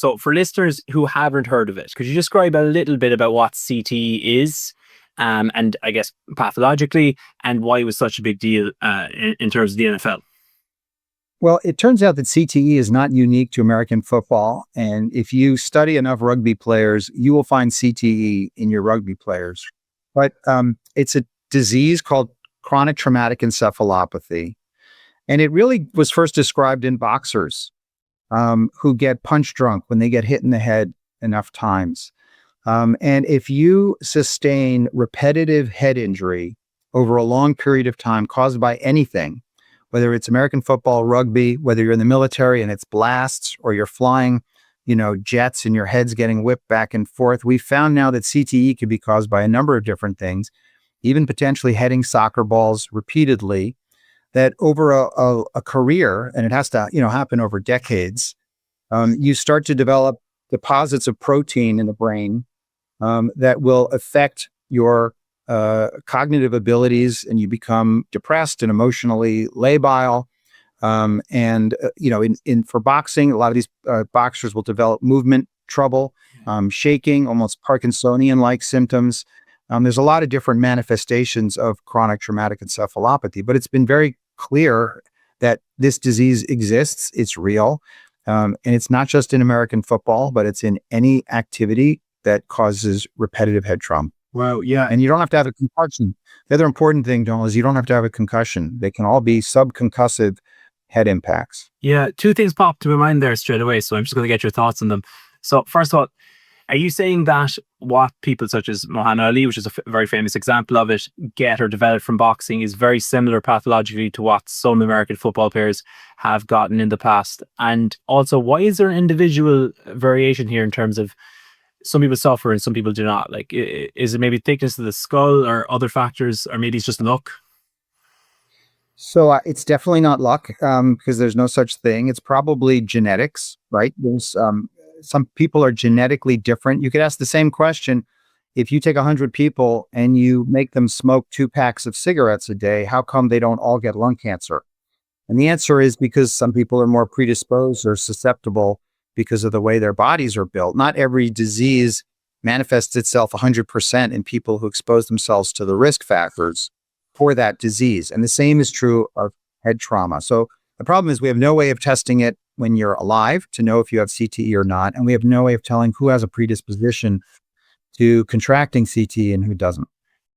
So for listeners who haven't heard of it, could you describe a little bit about what CTE is, and I guess pathologically, and why it was such a big deal in terms of the NFL? Well, it turns out that CTE is not unique to American football. And if you study enough rugby players, you will find CTE in your rugby players. But it's a disease called chronic traumatic encephalopathy. And it really was first described in boxers who get punch drunk when they get hit in the head enough times. And if you sustain repetitive head injury over a long period of time caused by anything, whether it's American football, rugby, whether you're in the military and it's blasts, or you're flying, jets and your head's getting whipped back and forth, we found now that CTE could be caused by a number of different things, even potentially heading soccer balls repeatedly, that over a career, and it has to happen over decades, you start to develop deposits of protein in the brain that will affect your cognitive abilities, and you become depressed and emotionally labile. For boxing, a lot of these boxers will develop movement trouble, shaking, almost Parkinsonian-like symptoms. There's a lot of different manifestations of chronic traumatic encephalopathy, but it's been very clear that this disease exists, it's real, and it's not just in American football, but it's in any activity that causes repetitive head trauma. Wow, yeah. And you don't have to have a concussion. The other important thing, Joel, is you don't have to have a concussion. They can all be sub-concussive head impacts. Yeah, two things popped to my mind there straight away, so I'm just going to get your thoughts on them. So first of all, are you saying that what people such as Muhammad Ali, which is a very famous example of it, get or develop from boxing is very similar pathologically to what some American football players have gotten in the past? And also, why is there an individual variation here in terms of some people suffer and some people do not? Like, is it maybe thickness of the skull or other factors, or maybe it's just luck? So it's definitely not luck, because there's no such thing. It's probably genetics, right? There's some people are genetically different. You could ask the same question. If you take 100 people and you make them smoke 2 packs of cigarettes a day, how come they don't all get lung cancer? And the answer is because some people are more predisposed or susceptible because of the way their bodies are built. Not every disease manifests itself 100% in people who expose themselves to the risk factors for that disease. And the same is true of head trauma. So the problem is we have no way of testing it when you're alive to know if you have CTE or not. And we have no way of telling who has a predisposition to contracting CTE and who doesn't.